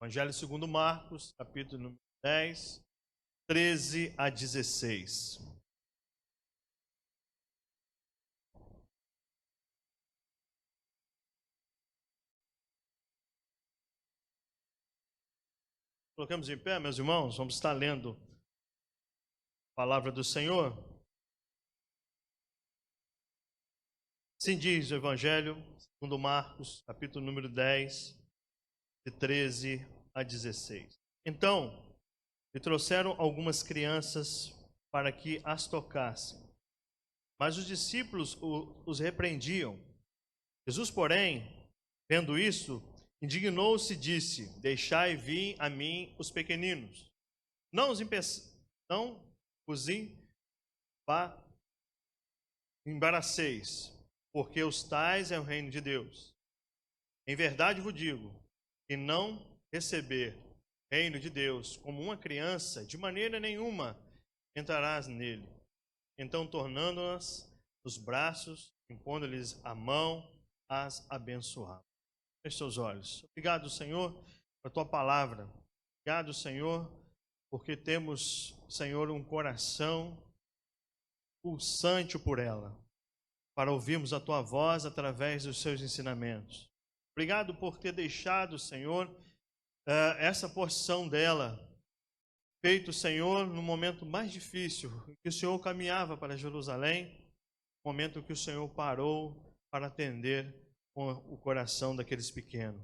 Evangelho segundo Marcos, capítulo número 10, 13 a 16. Colocamos em pé, meus irmãos, vamos estar lendo a palavra do Senhor. Assim diz o Evangelho segundo Marcos, capítulo número 10, de 13 a 16. Então, lhe trouxeram algumas crianças para que as tocassem. Mas os discípulos os repreendiam. Jesus, porém, vendo isso, indignou-se e disse: Deixai vir a mim os pequeninos. Não os embaraceis, porque os tais é o reino de Deus. Em verdade vos digo, que não receber o reino de Deus como uma criança, de maneira nenhuma entrarás nele. Então, tornando-as nos braços, impondo-lhes a mão, as abençoava. Feche seus olhos. Obrigado, Senhor, por tua palavra. Obrigado, Senhor, porque temos, Senhor, um coração pulsante por ela, para ouvirmos a tua voz através dos seus ensinamentos. Obrigado por ter deixado, Senhor, essa porção dela, feito, Senhor, no momento mais difícil, que o Senhor caminhava para Jerusalém, momento que o Senhor parou para atender o coração daqueles pequenos,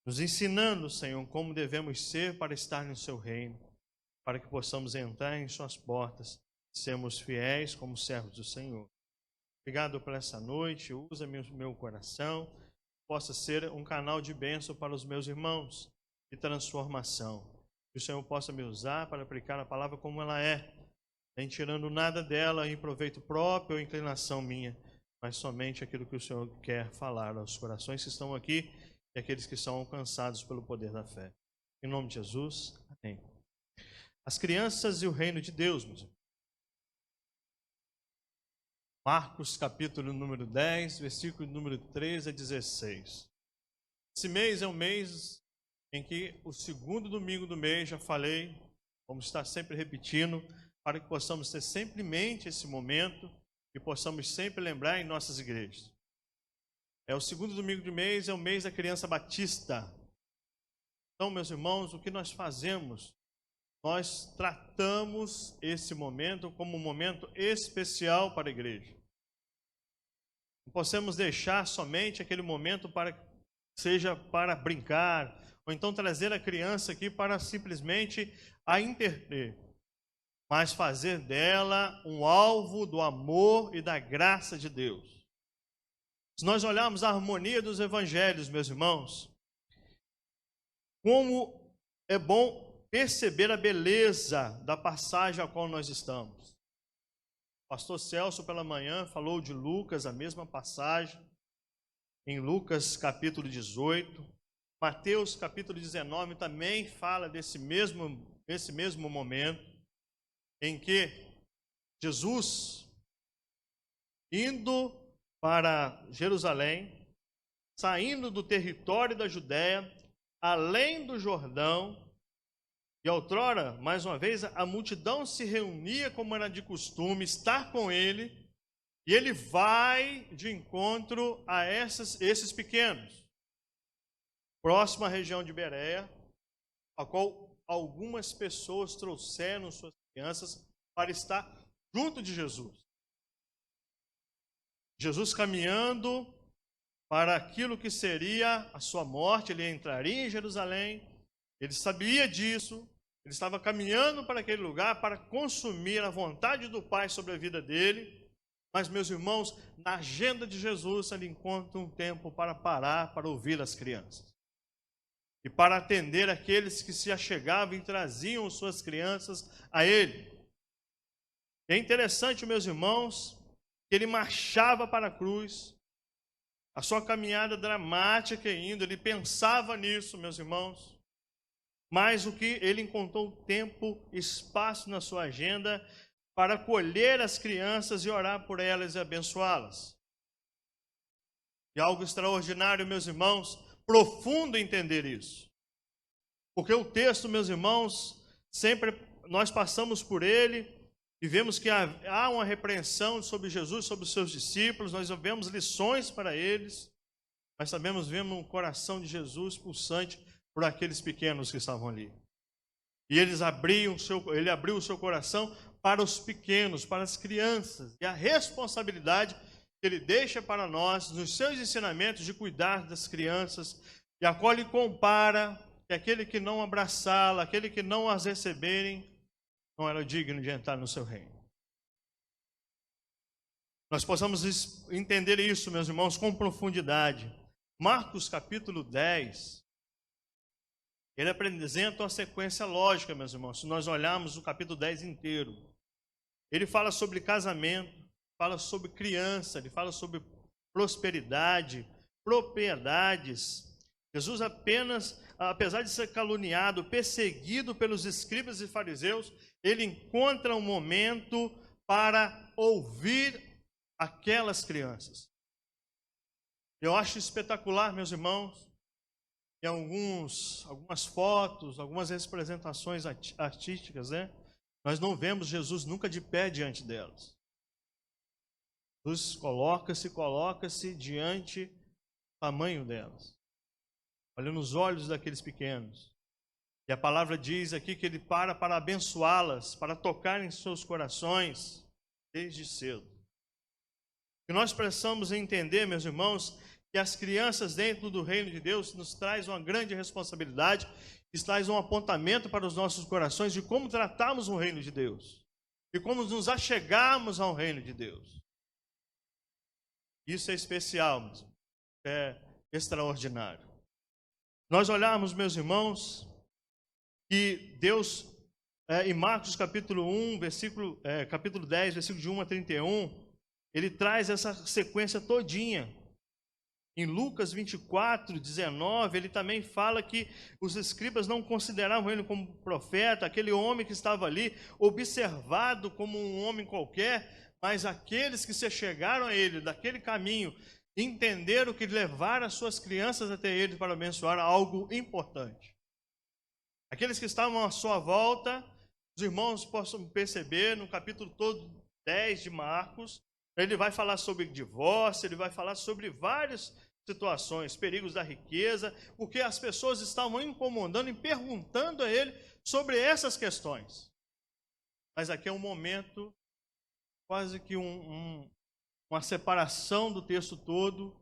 nos ensinando, Senhor, como devemos ser para estar no seu reino, para que possamos entrar em suas portas, sermos fiéis como servos do Senhor. Obrigado por essa noite, usa meu coração, possa ser um canal de bênção para os meus irmãos, de transformação. Que o Senhor possa me usar para aplicar a palavra como ela é, nem tirando nada dela em proveito próprio ou inclinação minha, mas somente aquilo que o Senhor quer falar aos corações que estão aqui e aqueles que são alcançados pelo poder da fé. Em nome de Jesus, amém. As crianças e o reino de Deus, meus irmãos. Marcos, capítulo número 10, versículo número 13 a 16. Esse mês é um mês em que o segundo domingo do mês, já falei, vamos estar sempre repetindo, para que possamos ter sempre em mente esse momento e possamos sempre lembrar em nossas igrejas. É o segundo domingo do mês, é o mês da criança batista. Então, meus irmãos, o que nós fazemos? Nós tratamos esse momento como um momento especial para a igreja. Não podemos deixar somente aquele momento para seja para brincar, ou então trazer a criança aqui para simplesmente a entreter, mas fazer dela um alvo do amor e da graça de Deus. Se nós olharmos a harmonia dos evangelhos, meus irmãos, como é bom perceber a beleza da passagem a qual nós estamos. O pastor Celso, pela manhã, falou de Lucas, a mesma passagem, em Lucas capítulo 18. Mateus capítulo 19 também fala desse mesmo momento, em que Jesus, indo para Jerusalém, saindo do território da Judéia, além do Jordão, e outrora, mais uma vez, a multidão se reunia como era de costume, estar com ele, e ele vai de encontro a esses pequenos, próximo à região de Bereia, a qual algumas pessoas trouxeram suas crianças para estar junto de Jesus. Jesus caminhando para aquilo que seria a sua morte, ele entraria em Jerusalém. Ele sabia disso, ele estava caminhando para aquele lugar para consumir a vontade do Pai sobre a vida dele. Mas, meus irmãos, na agenda de Jesus, ele encontra um tempo para parar, para ouvir as crianças. E para atender aqueles que se achegavam e traziam suas crianças a ele. É interessante, meus irmãos, que ele marchava para a cruz, a sua caminhada dramática ainda, ele pensava nisso, meus irmãos. Mas o que ele encontrou tempo, espaço na sua agenda para acolher as crianças e orar por elas e abençoá-las. E algo extraordinário, meus irmãos, profundo entender isso. Porque o texto, meus irmãos, sempre nós passamos por ele e vemos que há uma repreensão sobre Jesus, sobre os seus discípulos, nós vemos lições para eles, mas também vemos um coração de Jesus pulsante por aqueles pequenos que estavam ali. E ele abriu o seu coração para os pequenos, para as crianças, e a responsabilidade que ele deixa para nós, nos seus ensinamentos, de cuidar das crianças, e a qual ele compara que aquele que não abraçá-la, aquele que não as receberem, não era digno de entrar no seu reino. Nós possamos entender isso, meus irmãos, com profundidade. Marcos capítulo 10, ele apresenta uma sequência lógica, meus irmãos. Se nós olharmos o capítulo 10 inteiro, ele fala sobre casamento, fala sobre criança, ele fala sobre prosperidade, propriedades. Jesus apesar de ser caluniado, perseguido pelos escribas e fariseus, ele encontra um momento para ouvir aquelas crianças. Eu acho espetacular, meus irmãos, em algumas fotos, algumas representações artísticas, né? Nós não vemos Jesus nunca de pé diante delas. Jesus coloca-se diante do tamanho delas, olha nos olhos daqueles pequenos. E a palavra diz aqui que ele para abençoá-las, para tocar em seus corações desde cedo. E nós precisamos entender, meus irmãos, que as crianças dentro do reino de Deus nos traz uma grande responsabilidade, nos traz um apontamento para os nossos corações de como tratarmos o reino de Deus e como nos achegarmos ao reino de Deus. Isso é especial, é extraordinário. Nós olharmos, meus irmãos, que Deus, em Marcos capítulo 10, versículo de 1 a 31, ele traz essa sequência todinha. Em Lucas 24, 19, ele também fala que os escribas não consideravam ele como profeta, aquele homem que estava ali, observado como um homem qualquer, mas aqueles que se chegaram a ele daquele caminho, entenderam que levar as suas crianças até ele para abençoar algo importante. Aqueles que estavam à sua volta, os irmãos possam perceber no capítulo todo 10 de Marcos, ele vai falar sobre divórcio, ele vai falar sobre várias situações, perigos da riqueza, porque as pessoas estavam incomodando e perguntando a ele sobre essas questões. Mas aqui é um momento, quase que uma separação do texto todo,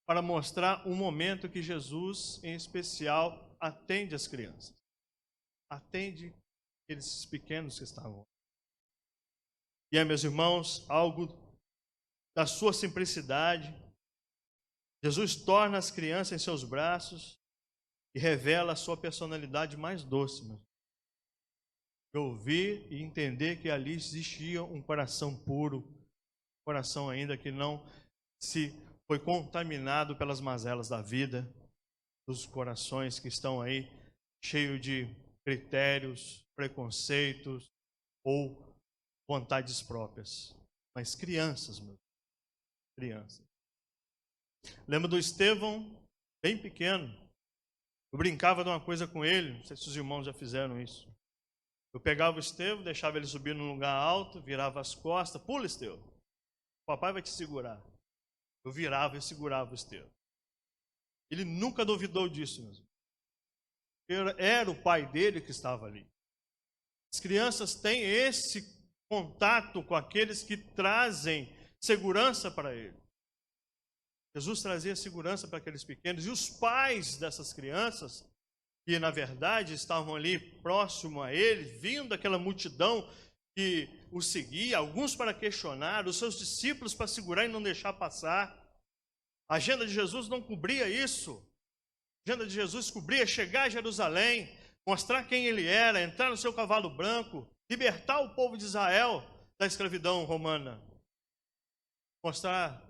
para mostrar um momento que Jesus, em especial, atende as crianças. Atende aqueles pequenos que estavam. E meus irmãos, algo da sua simplicidade, Jesus torna as crianças em seus braços e revela a sua personalidade mais doce. De ouvir e entender que ali existia um coração puro, um coração ainda que não se foi contaminado pelas mazelas da vida, dos corações que estão aí cheios de critérios, preconceitos ou vontades próprias. Mas crianças, meu. Criança. Lembro do Estevão, bem pequeno. Eu brincava de uma coisa com ele, não sei se os irmãos já fizeram isso. Eu pegava o Estevão, deixava ele subir num lugar alto, virava as costas, pula, Estevão. O papai vai te segurar. Eu virava e segurava o Estevão. Ele nunca duvidou disso, meus irmãos. Era o pai dele que estava ali. As crianças têm esse contato com aqueles que trazem segurança para ele. Jesus trazia segurança para aqueles pequenos, e os pais dessas crianças, que na verdade estavam ali próximo a ele, vindo daquela multidão que o seguia, alguns para questionar, os seus discípulos para segurar e não deixar passar. A agenda de Jesus não cobria isso. A agenda de Jesus cobria chegar a Jerusalém, mostrar quem ele era, entrar no seu cavalo branco, libertar o povo de Israel da escravidão romana, mostrar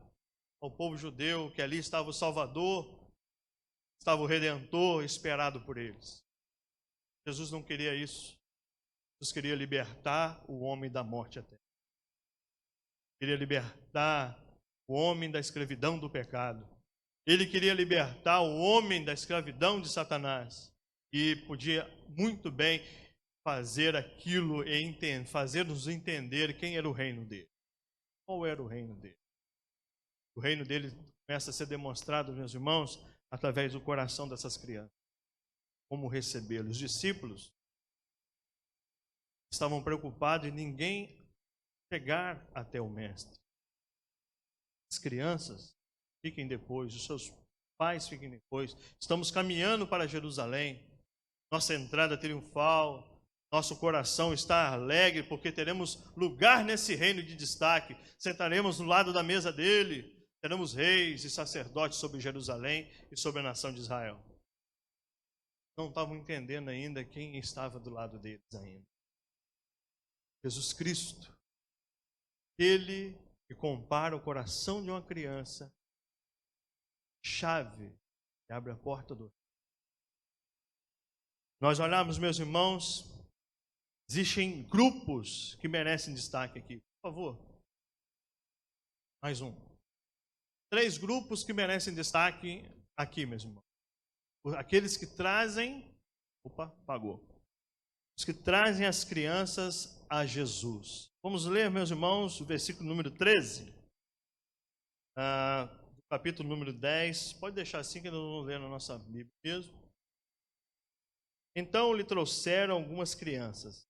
ao povo judeu que ali estava o Salvador, estava o Redentor esperado por eles. Jesus não queria isso. Jesus queria libertar o homem da morte eterna. Queria libertar o homem da escravidão do pecado. Ele queria libertar o homem da escravidão de Satanás. e podia muito bem fazer aquilo e fazer-nos entender quem era o reino dele. Qual era o reino dele? O reino dele começa a ser demonstrado, meus irmãos, através do coração dessas crianças. Como recebê-los? Os discípulos estavam preocupados em ninguém chegar até o mestre. As crianças fiquem depois, os seus pais fiquem depois. Estamos caminhando para Jerusalém. Nossa entrada triunfal, nosso coração está alegre porque teremos lugar nesse reino de destaque. Sentaremos no lado da mesa dele. Teremos reis e sacerdotes sobre Jerusalém e sobre a nação de Israel. Não estavam entendendo ainda quem estava do lado deles ainda. Jesus Cristo. Ele que compara o coração de uma criança, chave que abre a porta do reino. Nós olhamos, meus irmãos, existem grupos que merecem destaque aqui. Por favor. Mais um. 3 grupos que merecem destaque aqui, meus irmãos. Aqueles que trazem... Opa, apagou. Os que trazem as crianças a Jesus. Vamos ler, meus irmãos, o versículo número 13. Do capítulo número 10. Pode deixar assim que nós vamos ler na nossa Bíblia mesmo. Então lhe trouxeram algumas crianças.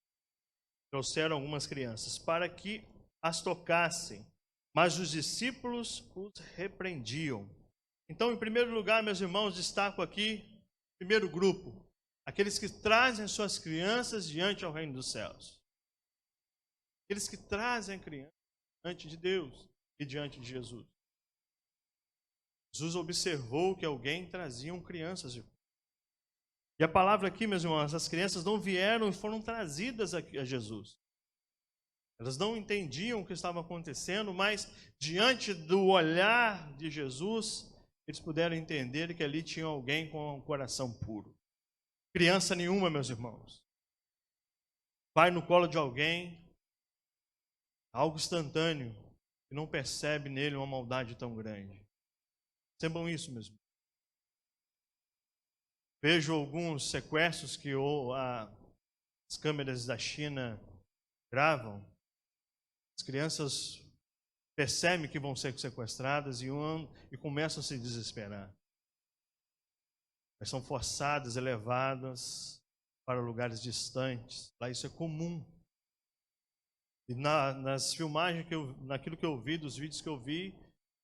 Para que as tocassem. Mas os discípulos os repreendiam. Então, em primeiro lugar, meus irmãos, destaco aqui, primeiro grupo, aqueles que trazem suas crianças diante ao reino dos céus. Aqueles que trazem a criança diante de Deus e diante de Jesus. Jesus observou que alguém traziam crianças. E a palavra aqui, meus irmãos, as crianças não vieram e foram trazidas a Jesus. Elas não entendiam o que estava acontecendo, mas diante do olhar de Jesus, eles puderam entender que ali tinha alguém com um coração puro. Criança nenhuma, meus irmãos, vai no colo de alguém, algo instantâneo, e não percebe nele uma maldade tão grande. Percebam isso, meus irmãos. Vejo alguns sequestros que as câmeras da China gravam. As crianças percebem que vão ser sequestradas e começam a se desesperar. Elas são forçadas e levadas para lugares distantes. Lá isso é comum. E nas filmagens, naquilo que eu vi, dos vídeos que eu vi,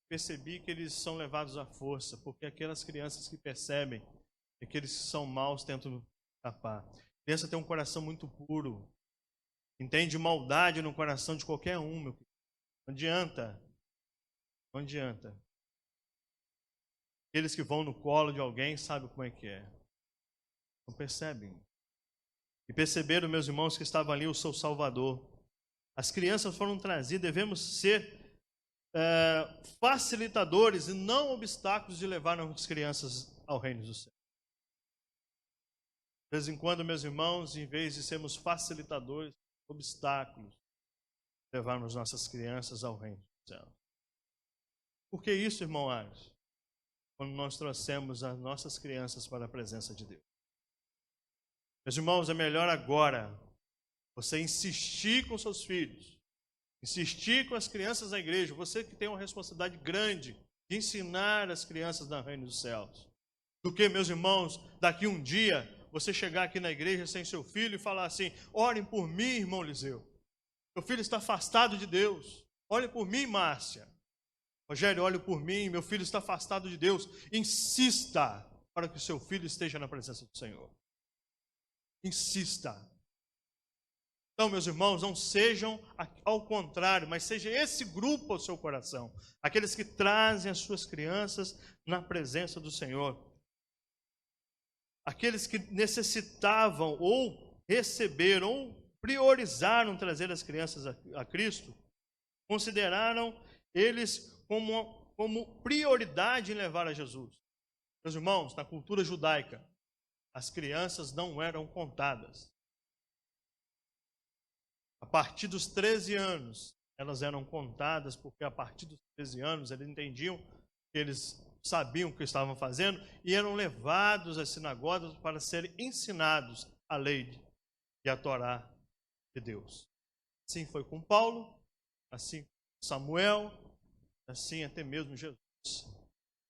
percebi que eles são levados à força, porque aquelas crianças que percebem que aqueles que são maus tentam escapar. A criança tem um coração muito puro. Entende maldade no coração de qualquer um, meu querido. Não adianta. Não adianta. Aqueles que vão no colo de alguém sabem como é que é. Não percebem. E perceberam, meus irmãos, que estava ali o seu Salvador. As crianças foram trazidas, devemos ser facilitadores e não obstáculos de levar as crianças ao reino do céu. De vez em quando, meus irmãos, em vez de sermos facilitadores, obstáculos, levarmos nossas crianças ao reino do céu. Por que isso, irmão Ares? Quando nós trouxemos as nossas crianças para a presença de Deus. Meus irmãos, é melhor agora você insistir com seus filhos, insistir com as crianças na igreja, você que tem uma responsabilidade grande de ensinar as crianças no reino dos céus, do que, meus irmãos, daqui um dia você chegar aqui na igreja sem seu filho e falar assim: orem por mim, irmão Liseu. Meu filho está afastado de Deus. Olhem por mim, Márcia. Rogério, olhe por mim, meu filho está afastado de Deus. Insista para que o seu filho esteja na presença do Senhor. Insista. Então, meus irmãos, não sejam ao contrário, mas seja esse grupo ao seu coração. Aqueles que trazem as suas crianças na presença do Senhor. Aqueles que necessitavam ou receberam ou priorizaram trazer as crianças a Cristo, consideraram eles como prioridade em levar a Jesus. Meus irmãos, na cultura judaica, as crianças não eram contadas. A partir dos 13 anos, elas eram contadas, porque a partir dos 13 anos, eles entendiam que eles sabiam o que estavam fazendo e eram levados às sinagogas para serem ensinados a lei e a Torá de Deus. Assim foi com Paulo, assim com Samuel, assim até mesmo Jesus,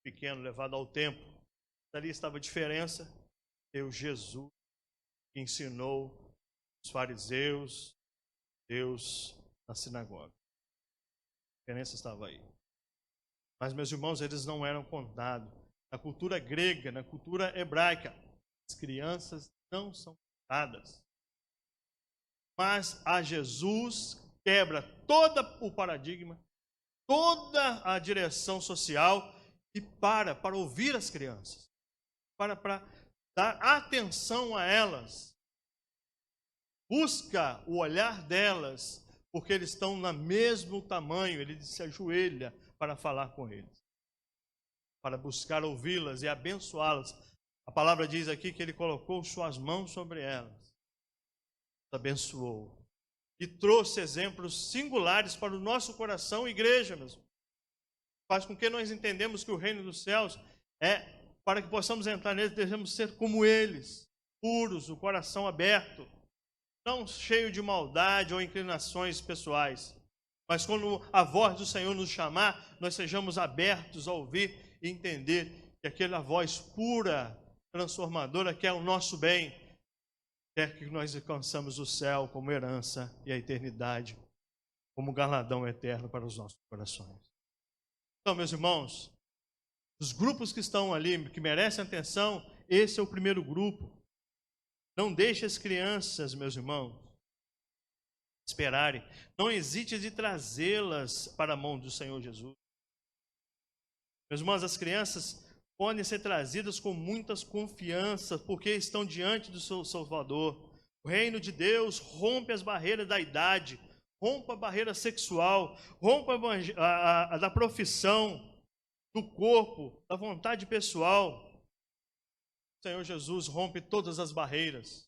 pequeno, levado ao templo. Dali estava a diferença, Deus Jesus, que ensinou os fariseus, Deus na sinagoga. A diferença estava aí. Mas, meus irmãos, eles não eram contados. Na cultura grega, na cultura hebraica, as crianças não são contadas. Mas a Jesus quebra todo o paradigma, toda a direção social e para ouvir as crianças, para dar atenção a elas. Busca o olhar delas, porque eles estão no mesmo tamanho, ele se ajoelha para falar com eles, para buscar ouvi-las e abençoá-las. A palavra diz aqui que ele colocou suas mãos sobre elas, abençoou e trouxe exemplos singulares para o nosso coração, igreja mesmo. Faz com que nós entendamos que o reino dos céus é, para que possamos entrar nele, devemos ser como eles, puros, o coração aberto, não cheio de maldade ou inclinações pessoais. Mas quando a voz do Senhor nos chamar, nós sejamos abertos a ouvir e entender que aquela voz pura, transformadora, quer o nosso bem, quer que nós alcançamos o céu como herança e a eternidade como galardão eterno para os nossos corações. Então, meus irmãos, os grupos que estão ali, que merecem atenção, esse é o primeiro grupo. Não deixe as crianças, meus irmãos, esperarem. Não hesite de trazê-las para a mão do Senhor Jesus. Meus irmãos, as crianças podem ser trazidas com muitas confianças, porque estão diante do seu Salvador. O reino de Deus rompe as barreiras da idade, rompe a barreira sexual, rompe a da profissão, do corpo, da vontade pessoal. O Senhor Jesus rompe todas as barreiras.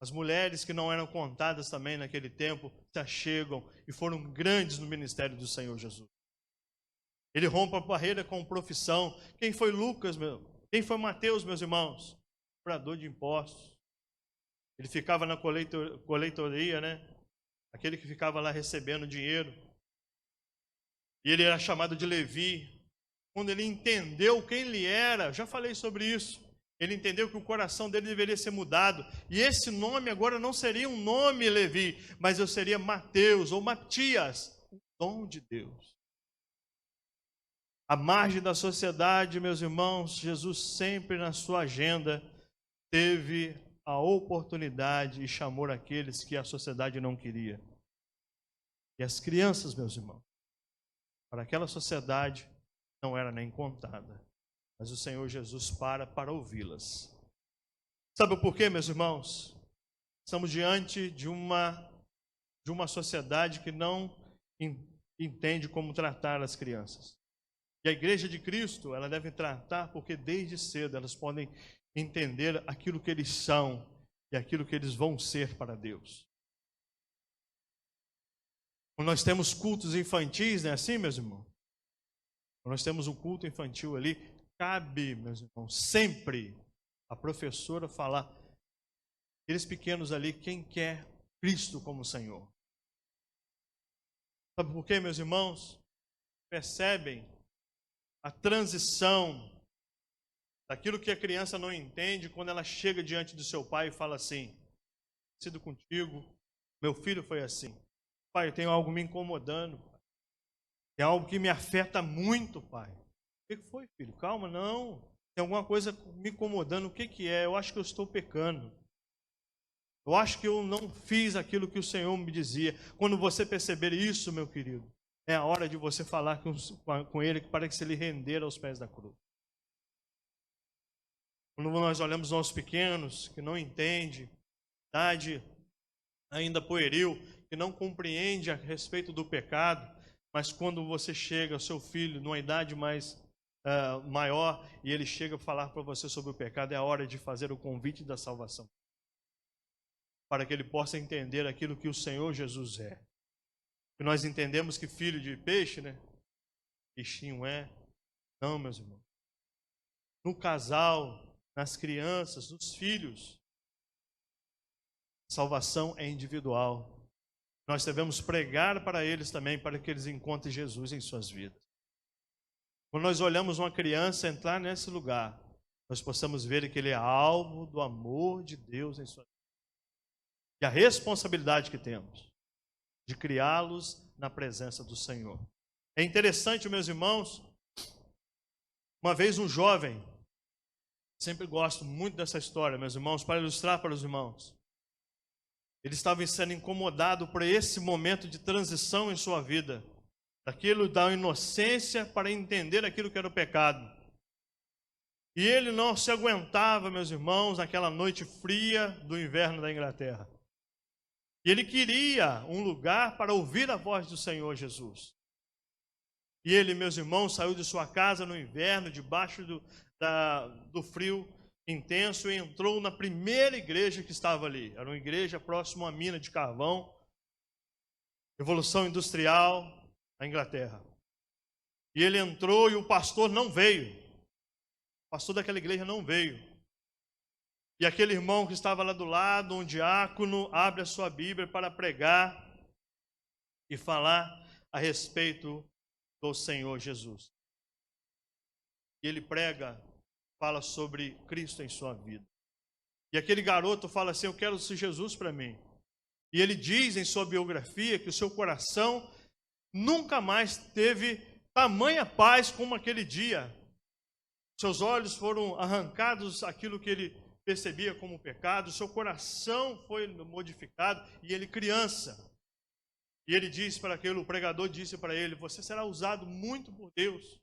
As mulheres que não eram contadas também naquele tempo se achegam e foram grandes no ministério do Senhor Jesus. Ele rompe a barreira com profissão. Quem foi Lucas, quem foi Mateus, meus irmãos? Cobrador de impostos. Ele ficava na coletoria, né? Aquele que ficava lá recebendo dinheiro. E ele era chamado de Levi. Quando ele entendeu quem ele era, já falei sobre isso. Ele entendeu que o coração dele deveria ser mudado. E esse nome agora não seria um nome Levi, mas eu seria Mateus ou Matias, o dom de Deus. À margem da sociedade, meus irmãos, Jesus sempre na sua agenda teve a oportunidade e chamou aqueles que a sociedade não queria. E as crianças, meus irmãos, para aquela sociedade não era nem contada. Mas o Senhor Jesus para ouvi-las. Sabe por quê, meus irmãos? Estamos diante de uma sociedade que não entende como tratar as crianças. E a igreja de Cristo, ela deve tratar porque desde cedo elas podem entender aquilo que eles são e aquilo que eles vão ser para Deus. Quando nós temos cultos infantis, não é assim, meus irmãos? Quando nós temos um culto infantil ali, cabe, meus irmãos, sempre a professora falar, aqueles pequenos ali, quem quer Cristo como Senhor. Sabe por quê, meus irmãos? Percebem a transição daquilo que a criança não entende quando ela chega diante do seu pai e fala assim, sido contigo, meu filho foi assim. Pai, eu tenho algo me incomodando. Tem algo que me afeta muito, pai. O que foi, filho? Calma, não. Tem alguma coisa me incomodando. O que é? Eu acho que eu estou pecando. Eu acho que eu não fiz aquilo que o Senhor me dizia. Quando você perceber isso, meu querido, é a hora de você falar com Ele para que se Ele render aos pés da cruz. Quando nós olhamos os nossos pequenos, que não entendem, idade ainda pueril, que não compreende a respeito do pecado, mas quando você chega, seu filho, numa idade mais maior, e ele chega a falar para você sobre o pecado, é a hora de fazer o convite da salvação, para que ele possa entender aquilo que o Senhor Jesus é. E nós entendemos que filho de peixe, né? Peixinho é, Não, meus irmãos. No casal, nas crianças, nos filhos, a salvação é individual. Nós devemos pregar para eles também, para que eles encontrem Jesus em suas vidas. Quando nós olhamos uma criança entrar nesse lugar, nós possamos ver que ele é alvo do amor de Deus em sua vida. E a responsabilidade que temos de criá-los na presença do Senhor. É interessante, meus irmãos, uma vez um jovem, sempre gosto muito dessa história, meus irmãos, para ilustrar para os irmãos. Ele estava sendo incomodado por esse momento de transição em sua vida, daquilo da inocência para entender aquilo que era o pecado. E ele não se aguentava, meus irmãos, naquela noite fria do inverno da Inglaterra. E ele queria um lugar para ouvir a voz do Senhor Jesus. E ele, meus irmãos, saiu de sua casa no inverno, debaixo do frio intenso, e entrou na primeira igreja que estava ali. Era uma igreja próxima a uma mina de carvão, Revolução Industrial, na Inglaterra. E ele entrou e o pastor não veio. O pastor daquela igreja não veio. E aquele irmão que estava lá do lado, um diácono, abre a sua Bíblia para pregar e falar a respeito do Senhor Jesus. E ele prega, fala sobre Cristo em sua vida. E aquele garoto fala assim: eu quero esse Jesus para mim. E ele diz em sua biografia que o seu coração nunca mais teve tamanha paz como aquele dia. Seus olhos foram arrancados aquilo que ele percebia como pecado, seu coração foi modificado, e ele criança. E ele disse para aquele, o pregador disse para ele: você será usado muito por Deus,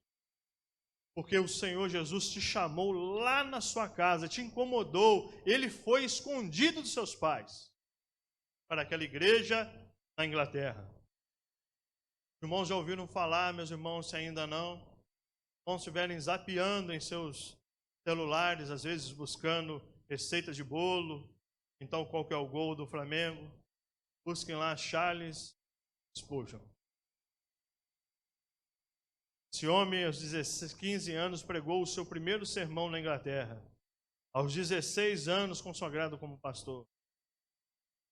porque o Senhor Jesus te chamou lá na sua casa, te incomodou, ele foi escondido dos seus pais, para aquela igreja na Inglaterra. Os irmãos já ouviram falar, meus irmãos, se ainda não, irmãos estiverem zapeando em seus celulares, às vezes buscando receitas de bolo, então qual que é o gol do Flamengo? Busquem lá Charles Spurgeon. Esse homem, aos 15 anos, pregou o seu primeiro sermão na Inglaterra. Aos 16 anos, consagrado como pastor.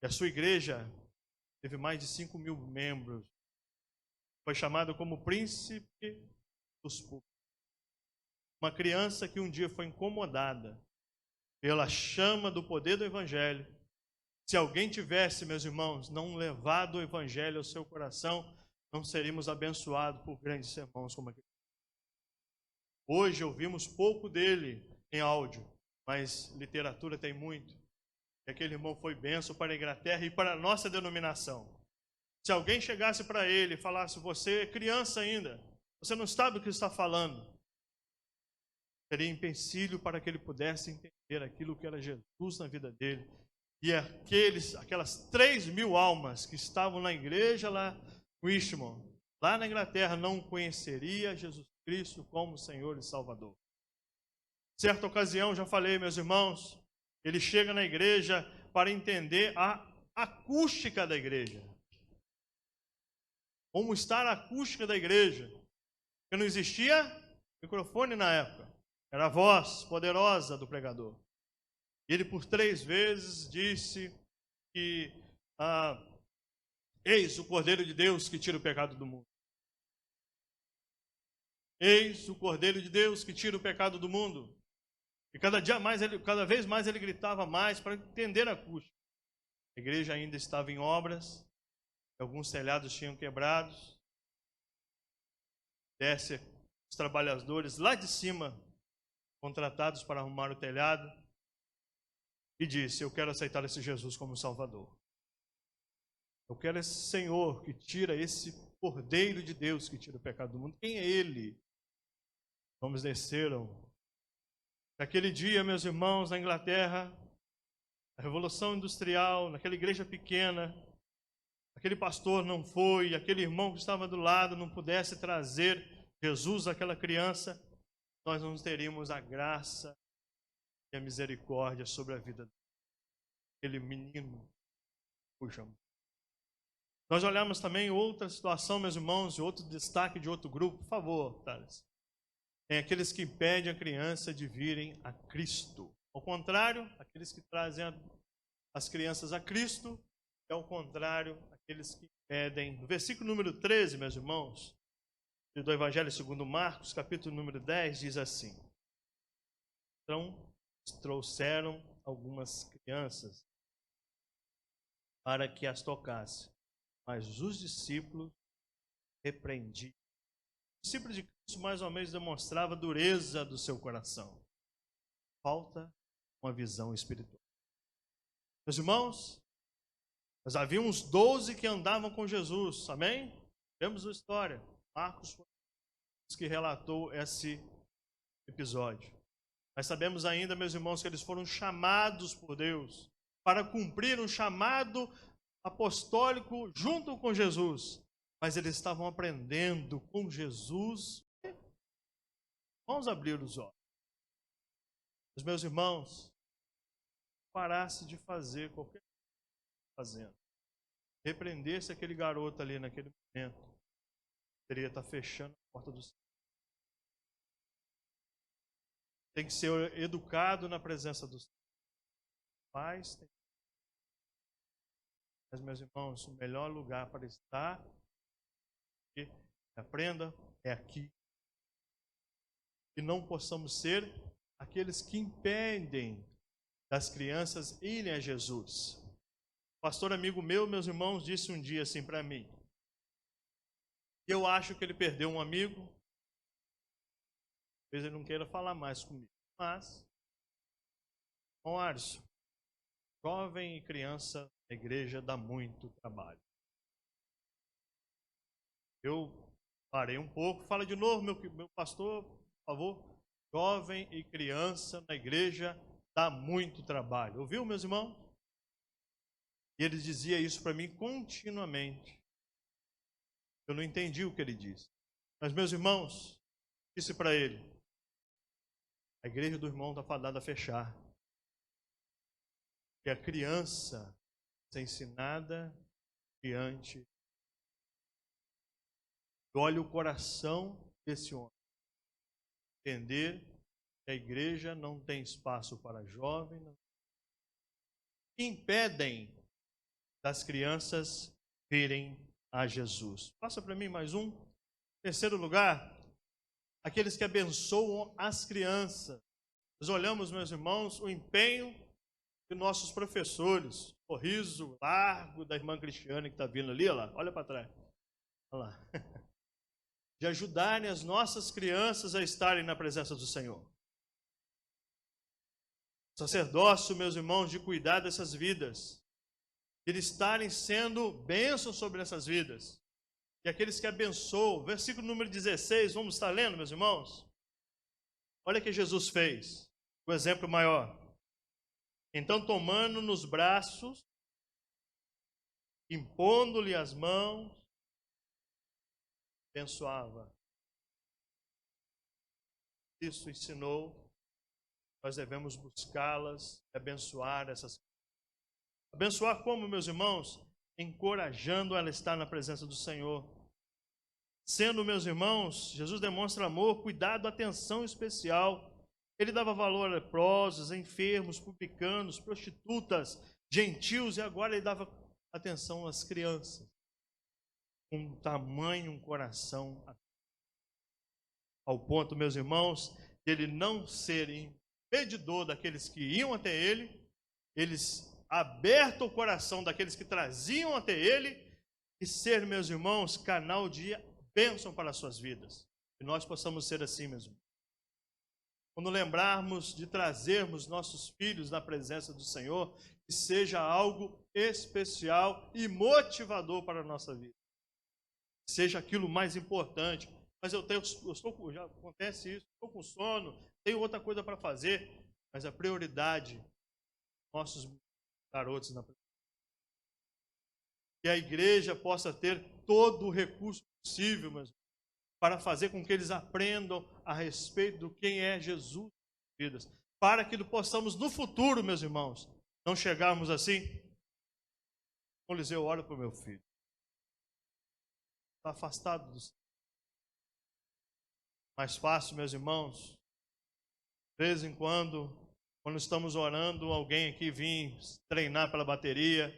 E a sua igreja teve mais de 5.000 membros. Foi chamado como príncipe dos públicos. Uma criança que um dia foi incomodada pela chama do poder do Evangelho. Se alguém tivesse, meus irmãos, não levado o Evangelho ao seu coração, não seríamos abençoados por grandes sermões como aquele. Hoje ouvimos pouco dele em áudio, mas literatura tem muito. E aquele irmão foi bênção para a Inglaterra e para a nossa denominação. Se alguém chegasse para ele e falasse: você é criança ainda, você não sabe o que está falando, seria empecilho para que ele pudesse entender aquilo que era Jesus na vida dele. E aquelas 3.000 almas que estavam na igreja lá, Richmond, lá na Inglaterra, não conheceria Jesus Cristo como Senhor e Salvador. Certa ocasião, já falei, meus irmãos, ele chega na igreja para entender a acústica da igreja. Como está a acústica da igreja. Porque não existia microfone na época. Era a voz poderosa do pregador. E ele por 3 vezes disse que eis o Cordeiro de Deus que tira o pecado do mundo. Eis o Cordeiro de Deus que tira o pecado do mundo. E cada vez mais ele gritava mais para entender a acústica. A igreja ainda estava em obras, alguns telhados tinham quebrados. Desce os trabalhadores lá de cima, contratados para arrumar o telhado, e disse: eu quero aceitar esse Jesus como Salvador. Eu quero esse Senhor que tira, esse Cordeiro de Deus que tira o pecado do mundo. Quem é Ele? Os homens desceram. Naquele dia, meus irmãos, na Inglaterra, a Revolução Industrial, naquela igreja pequena, aquele pastor não foi, aquele irmão que estava do lado não pudesse trazer Jesus àquela criança, nós não teríamos a graça e a misericórdia sobre a vida daquele menino. Puxa. Nós olhamos também outra situação, meus irmãos, e outro destaque de outro grupo. Por favor, Thales. tem aqueles que impedem a criança de virem a Cristo. Ao contrário, aqueles que trazem as crianças a Cristo, é ao contrário, aqueles que impedem. No versículo número 13, meus irmãos, do Evangelho segundo Marcos, capítulo número 10, diz assim: então, trouxeram algumas crianças para que as tocasse, mas os discípulos repreendiam. Os discípulos de Cristo mais ou menos demonstrava a dureza do seu coração. Falta uma visão espiritual. Meus irmãos, nós havia uns 12 que andavam com Jesus, amém? Vemos a história. Marcos foi o que relatou esse episódio. Nós sabemos ainda, meus irmãos, que eles foram chamados por Deus para cumprir um chamado apostólico junto com Jesus. Mas eles estavam aprendendo com Jesus. Vamos abrir os olhos. Os meus irmãos, parasse de fazer qualquer coisa que fazendo. Repreendesse aquele garoto ali naquele momento, poderia estar fechando a porta do céu. Tem que ser educado na presença dos pais. Mas, meus irmãos, o melhor lugar para estar, e aprenda, é aqui. E não possamos ser aqueles que impedem das crianças irem a Jesus. Um pastor amigo meu, meus irmãos, disse um dia assim para mim: eu acho que ele perdeu um amigo, talvez ele não queira falar mais comigo, mas, bom, Alisson, jovem e criança na igreja dá muito trabalho. Eu parei um pouco, fala de novo, meu pastor, por favor. Jovem e criança na igreja dá muito trabalho. Ouviu, meus irmãos? E ele dizia isso para mim continuamente. Eu não entendi o que ele disse. Mas, meus irmãos, disse para ele: a igreja do irmão está fadada a fechar. E a criança é ensinada diante. Olha o coração desse homem. Entender que a igreja não tem espaço para jovem. Não. Impedem das crianças virem a Jesus. Passa para mim mais um. Terceiro lugar, aqueles que abençoam as crianças. Nós olhamos, meus irmãos, o empenho de nossos professores. O sorriso largo da irmã Cristiane que está vindo ali, olha lá, olha para trás. Olha lá. De ajudarem as nossas crianças a estarem na presença do Senhor. Sacerdócio, meus irmãos, de cuidar dessas vidas. De eles estarem sendo bênçãos sobre essas vidas. E aqueles que abençoam. Versículo número 16, vamos estar lendo, meus irmãos? Olha o que Jesus fez. O exemplo maior. Então, tomando nos braços, impondo-lhe as mãos, abençoava. Isso ensinou. Nós devemos buscá-las, abençoar essas. Abençoar como, meus irmãos? Encorajando ela a estar na presença do Senhor. Sendo, meus irmãos, Jesus demonstra amor, cuidado, atenção especial. Ele dava valor a leprosos, enfermos, publicanos, prostitutas, gentios, e agora ele dava atenção às crianças. Com tamanho, coração, ao ponto, meus irmãos, de ele não ser impedidor daqueles que iam até ele, eles aberto o coração daqueles que traziam até ele, e ser, meus irmãos, canal de bênção para as suas vidas. Que nós possamos ser assim mesmo. Quando lembrarmos de trazermos nossos filhos na presença do Senhor, que seja algo especial e motivador para a nossa vida. Seja aquilo mais importante. Mas já acontece isso, estou com sono, tenho outra coisa para fazer, mas a prioridade, nossos garotos na presença. Que a igreja possa ter todo o recurso possível, mas para fazer com que eles aprendam a respeito do quem é Jesus, vidas, para que possamos no futuro, meus irmãos, não chegarmos assim. Eliseu, ora para o meu filho, está afastado do Senhor. mais fácil, meus irmãos. De vez em quando estamos orando, alguém aqui vem treinar pela bateria,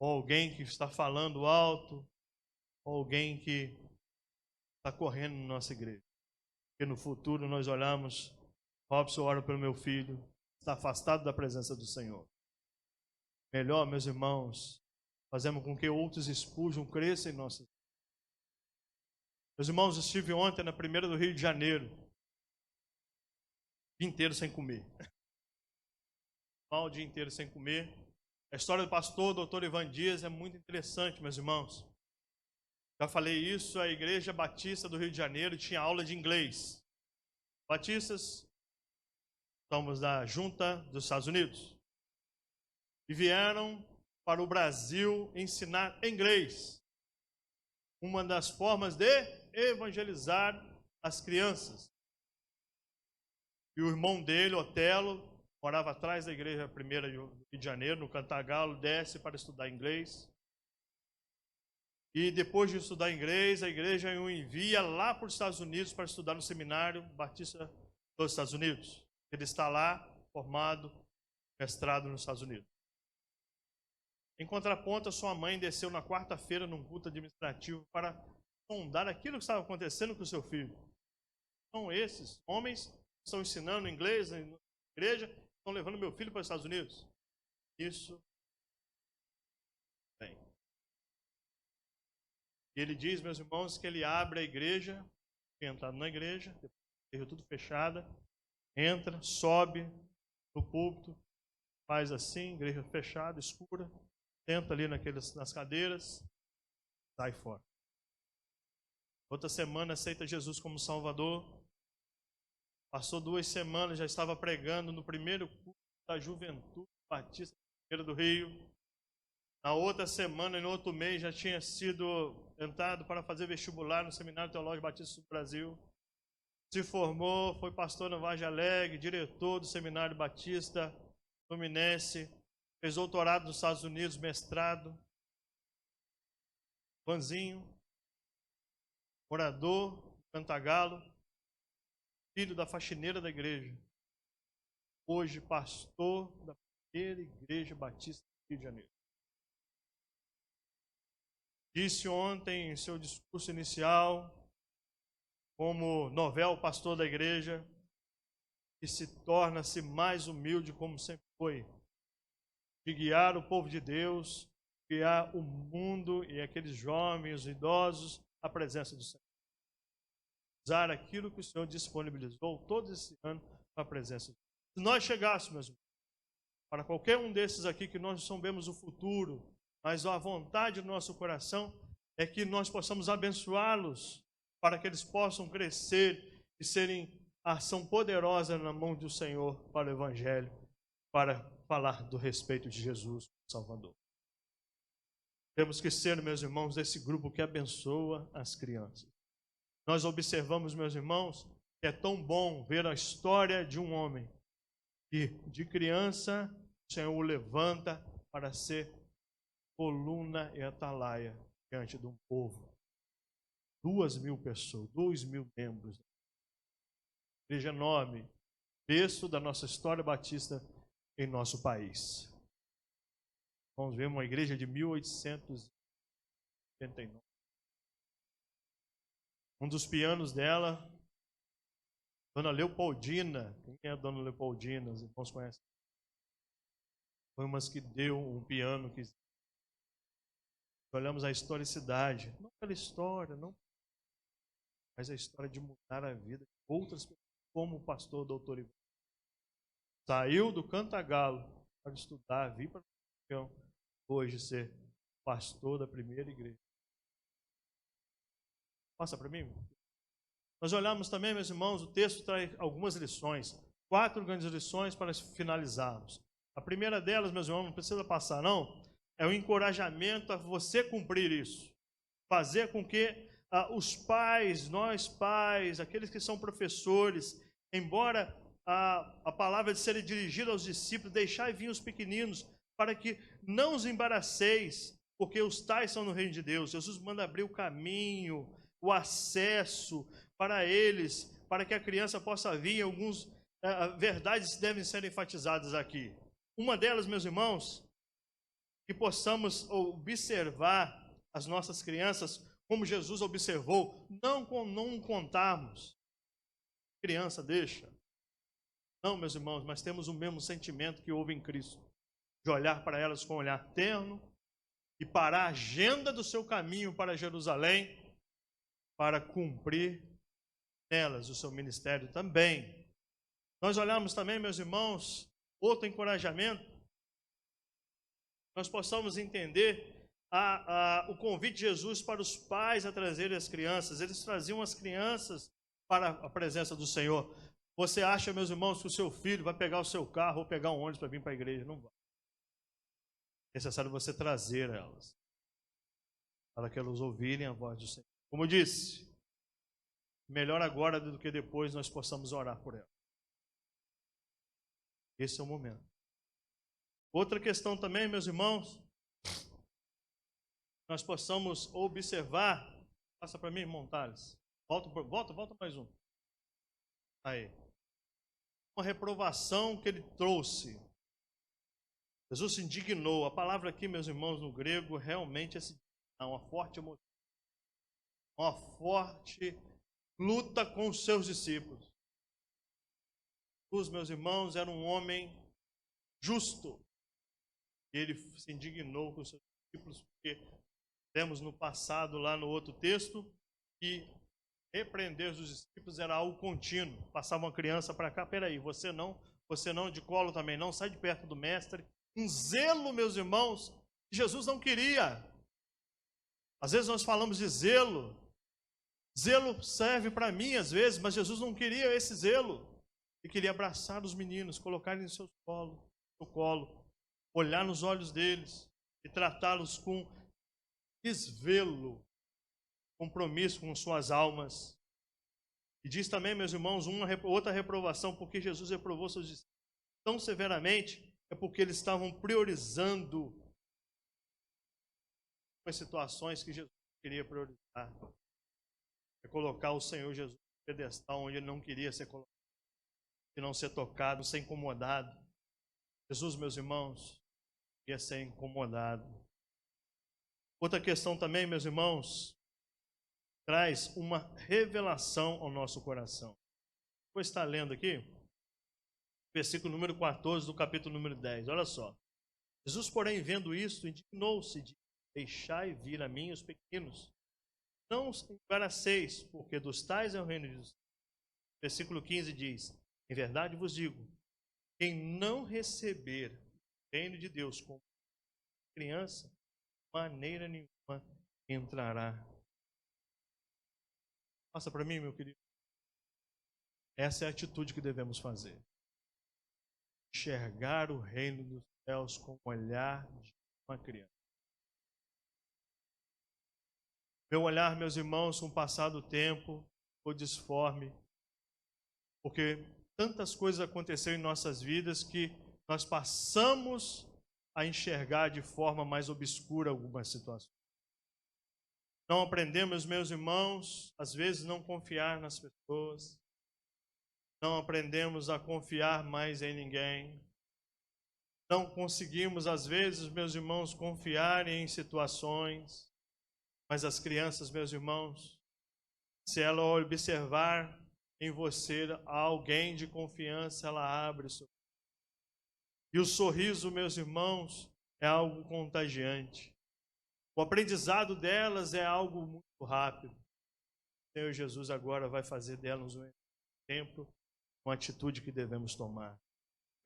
ou alguém que está falando alto, ou alguém que está correndo na nossa igreja. Porque no futuro nós olhamos, Robson, ora pelo meu filho, está afastado da presença do Senhor. Melhor, meus irmãos, fazemos com que outros expujam, cresçam em nossas vidas. Meus irmãos, eu estive ontem na primeira do Rio de Janeiro, o dia inteiro sem comer. O dia inteiro sem comer. A história do pastor, doutor Ivan Dias, é muito interessante, meus irmãos. Já falei isso, a Igreja Batista do Rio de Janeiro tinha aula de inglês. Batistas, somos da Junta dos Estados Unidos. E vieram para o Brasil ensinar inglês. Uma das formas de evangelizar as crianças. E o irmão dele, Otelo, morava atrás da igreja primeira do Rio de Janeiro, no Cantagalo, desce para estudar inglês. E depois de estudar inglês, a igreja o envia lá para os Estados Unidos para estudar no Seminário Batista dos Estados Unidos. Ele está lá, formado, mestrado nos Estados Unidos. Em contraponto, a sua mãe desceu na quarta-feira num culto administrativo para sondar aquilo que estava acontecendo com o seu filho. São esses homens que estão ensinando inglês na igreja, estão levando meu filho para os Estados Unidos. Isso. Bem. E ele diz, meus irmãos, que ele abre a igreja, entra na igreja, depois a igreja tudo fechada, entra, sobe no púlpito, faz assim, igreja fechada, escura, senta ali nas cadeiras, sai fora. Outra semana aceita Jesus como Salvador. Passou 2 semanas, já estava pregando no primeiro culto da Juventude Batista do Rio. Na outra semana e no outro mês já tinha sido entrado para fazer vestibular no Seminário Teológico Batista do Brasil. Se formou, foi pastor na Vargem Alegre, diretor do Seminário Batista Fluminense, fez doutorado nos Estados Unidos, mestrado. Vanzinho, morador do Cantagalo, filho da faxineira da igreja. Hoje pastor da primeira igreja batista do Rio de Janeiro. Disse ontem em seu discurso inicial, como novel pastor da igreja, que se torna-se mais humilde como sempre foi, de guiar o povo de Deus, guiar o mundo e aqueles jovens, idosos, à presença do Senhor. Usar aquilo que o Senhor disponibilizou todo esse ano para a presença de Deus. Se nós chegássemos, para qualquer um desses aqui, que nós não vemos o futuro, mas a vontade do nosso coração é que nós possamos abençoá-los para que eles possam crescer e serem ação poderosa na mão do Senhor para o Evangelho, para falar do respeito de Jesus, Salvador. Temos que ser, meus irmãos, desse grupo que abençoa as crianças. Nós observamos, meus irmãos, que é tão bom ver a história de um homem que, de criança, o Senhor o levanta para ser coluna e atalaia diante de um povo. 2.000 pessoas, 2.000 membros. Igreja enorme, berço da nossa história batista em nosso país. Vamos ver uma igreja de 1889. Um dos pianos dela, Dona Leopoldina. Quem é a Dona Leopoldina? Os irmãos conhecem. Foi uma que deu um piano que olhamos a historicidade, não pela história, não, mas a história de mudar a vida de outras pessoas, como o pastor doutor Ivan. Saiu do Cantagalo para estudar, vir para o Rio, hoje ser pastor da primeira igreja. Passa para mim. Nós olhamos também, meus irmãos, o texto traz algumas lições, 4 grandes lições para finalizarmos. A primeira delas, meus irmãos, não precisa passar não, é o encorajamento a você cumprir isso. Fazer com que os pais, nós pais, aqueles que são professores, embora a palavra de ser dirigida aos discípulos, deixai vir os pequeninos, para que não os embaraceis, porque os tais são no reino de Deus. Jesus manda abrir o caminho, o acesso, para eles, para que a criança possa vir. Algumas verdades devem ser enfatizadas aqui. Uma delas, meus irmãos, que possamos observar as nossas crianças como Jesus observou, não contarmos. Criança, deixa. Não, meus irmãos, mas temos o mesmo sentimento que houve em Cristo, de olhar para elas com um olhar terno e parar a agenda do seu caminho para Jerusalém, para cumprir nelas o seu ministério também. Nós olhamos também, meus irmãos, outro encorajamento, nós possamos entender o convite de Jesus para os pais a trazerem as crianças. Eles traziam as crianças para a presença do Senhor. Você acha, meus irmãos, que o seu filho vai pegar o seu carro ou pegar um ônibus para vir para a igreja? Não vai. É necessário você trazer elas, para que elas ouvirem a voz do Senhor. Como eu disse, melhor agora do que depois nós possamos orar por elas. Esse é o momento. Outra questão também, meus irmãos, nós possamos observar. Passa para mim, irmão Thales. Volta mais um. Aí. Uma reprovação que ele trouxe. Jesus se indignou. A palavra aqui, meus irmãos, no grego, realmente é uma forte emoção. Uma forte luta com os seus discípulos. Jesus, meus irmãos, era um homem justo. E ele se indignou com os seus discípulos, porque temos no passado, lá no outro texto, que repreender os discípulos era algo contínuo. Passava uma criança para cá, peraí, você não, de colo também não, sai de perto do mestre. Um zelo, meus irmãos, que Jesus não queria. Às vezes nós falamos de zelo. Zelo serve para mim, às vezes, mas Jesus não queria esse zelo. Ele queria abraçar os meninos, colocar eles no seu colo, olhar nos olhos deles e tratá-los com desvelo, compromisso com suas almas. E diz também, meus irmãos, outra reprovação, porque Jesus reprovou seus discípulos tão severamente, é porque eles estavam priorizando as situações que Jesus queria priorizar. É colocar o Senhor Jesus no pedestal onde ele não queria ser colocado, e não ser tocado, ser incomodado. Jesus, meus irmãos, ia ser incomodado. Outra questão também, meus irmãos, traz uma revelação ao nosso coração. Vou estar lendo aqui, versículo número 14 do capítulo número 10. Olha só. Jesus, porém, vendo isto, indignou-se de deixai vir a mim os pequenos. Não os embaraceis, porque dos tais é o reino de Deus. Versículo 15 diz, em verdade vos digo, quem não receber o reino de Deus como criança, de maneira nenhuma entrará. Passa para mim, meu querido. Essa é a atitude que devemos fazer. Enxergar o reino dos céus com o olhar de uma criança. Meu olhar, meus irmãos, com o passar do tempo, foi disforme, porque tantas coisas aconteceram em nossas vidas que nós passamos a enxergar de forma mais obscura algumas situações. Não aprendemos, meus irmãos, às vezes não confiar nas pessoas, não aprendemos a confiar mais em ninguém, não conseguimos, às vezes, meus irmãos, confiar em situações, mas as crianças, meus irmãos, se ela observar em você alguém de confiança, ela abre o seu. E o sorriso, meus irmãos, é algo contagiante. O aprendizado delas é algo muito rápido. O Senhor Jesus agora vai fazer delas um exemplo, uma atitude que devemos tomar.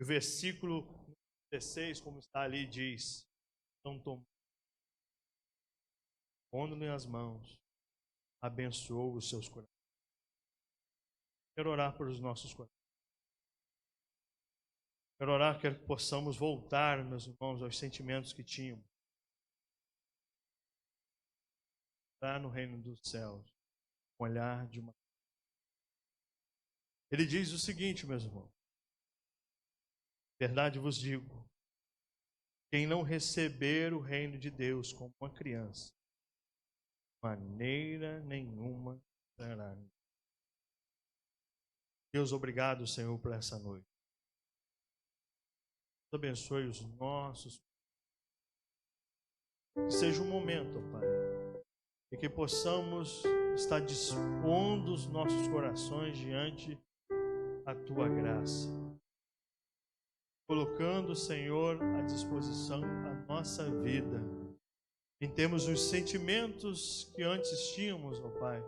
O versículo 16, como está ali, diz, não tomou, pondo-lhe as mãos, abençoou os seus corações. Quero orar por os nossos corações. Quero orar que possamos voltar, meus irmãos, aos sentimentos que tínhamos. Estar no reino dos céus, com o olhar de uma. Ele diz o seguinte, meus irmãos. Verdade vos digo, quem não receber o reino de Deus como uma criança, de maneira nenhuma entrará. Deus, obrigado, Senhor, por essa noite. Deus abençoe os nossos. Que seja um momento, ó Pai, e que possamos estar dispondo os nossos corações diante da Tua graça. Colocando, Senhor, à disposição a nossa vida. Em termos dos sentimentos que antes tínhamos, ó Pai.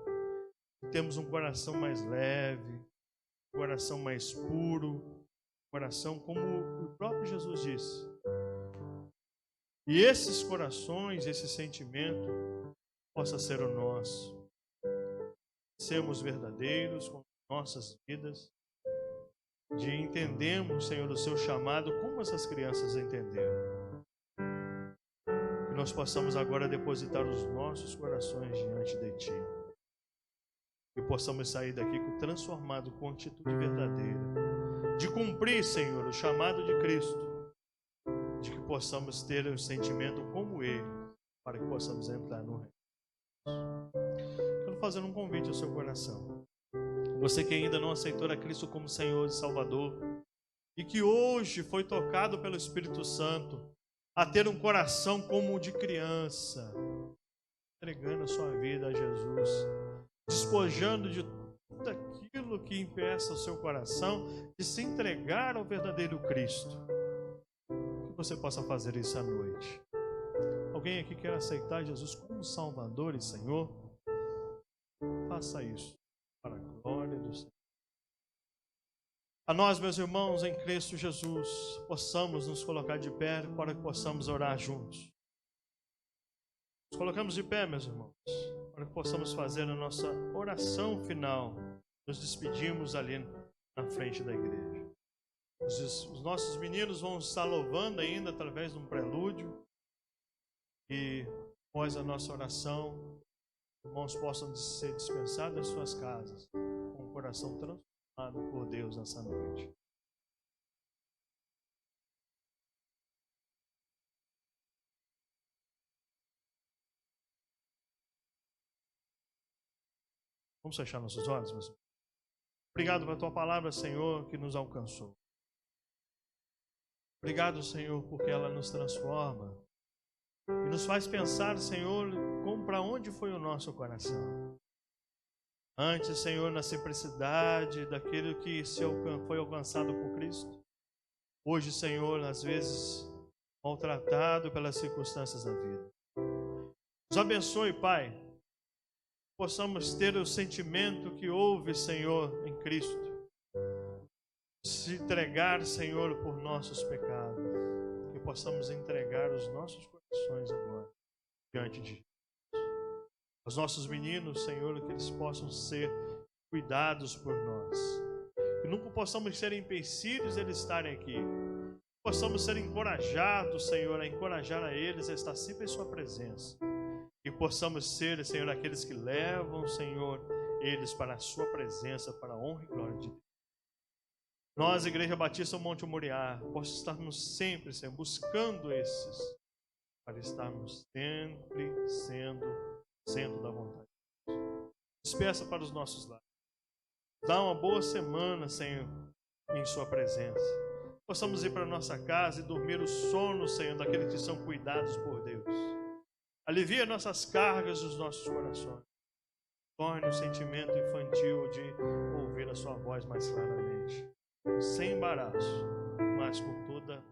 Temos um coração mais leve, um coração mais puro, um coração como o próprio Jesus disse. E esses corações, esse sentimento, possa ser o nosso. Sermos verdadeiros com nossas vidas, de entendermos, Senhor, o seu chamado como essas crianças entenderam. Que nós possamos agora depositar os nossos corações diante de Ti. E possamos sair daqui transformado com atitude verdadeira. De cumprir, Senhor, o chamado de Cristo. De que possamos ter um sentimento como Ele, para que possamos entrar no reino. Quero fazer um convite ao seu coração. Você que ainda não aceitou a Cristo como Senhor e Salvador, e que hoje foi tocado pelo Espírito Santo a ter um coração como o de criança, entregando a sua vida a Jesus, despojando de tudo aquilo que impeça o seu coração de se entregar ao verdadeiro Cristo. Que você possa fazer isso à noite. Alguém aqui quer aceitar Jesus como Salvador e Senhor? Faça isso para a glória do Senhor. A nós, meus irmãos, em Cristo Jesus, possamos nos colocar de pé para que possamos orar juntos. Nos colocamos de pé, meus irmãos, para que possamos fazer a nossa oração final. Nos despedimos ali na frente da igreja. Os nossos meninos vão estar louvando ainda através de um prelúdio. E após a nossa oração, os irmãos possam ser dispensados das suas casas com o coração transformado por Deus nessa noite. Vamos fechar nossos olhos, meus irmãos? Obrigado pela Tua palavra, Senhor, que nos alcançou. Obrigado, Senhor, porque ela nos transforma e nos faz pensar, Senhor, para onde foi o nosso coração. Antes, Senhor, na simplicidade daquilo que foi alcançado por Cristo. Hoje, Senhor, às vezes maltratado pelas circunstâncias da vida. Nos abençoe, Pai. Possamos ter o sentimento que houve, Senhor, em Cristo. Se entregar, Senhor, por nossos pecados. Que possamos entregar os nossos corações agora diante de Deus. Os nossos meninos, Senhor, que eles possam ser cuidados por nós. Que nunca possamos ser empecilhos eles estarem aqui. Possamos ser encorajados, Senhor, a encorajar a eles a estar sempre em Sua presença. E possamos ser, Senhor, aqueles que levam, Senhor, eles para a Sua presença, para a honra e glória de Deus. Nós, Igreja Batista Monte Moriá, possamos estarmos sempre, Senhor, buscando esses, para estarmos sempre sendo centro da vontade de Deus. Despeça para os nossos lares. Dá uma boa semana, Senhor, em Sua presença. Possamos ir para nossa casa e dormir o sono, Senhor, daqueles que são cuidados por Deus. Alivia nossas cargas dos nossos corações. Torne o sentimento infantil de ouvir a Sua voz mais claramente. Sem embaraço, mas com toda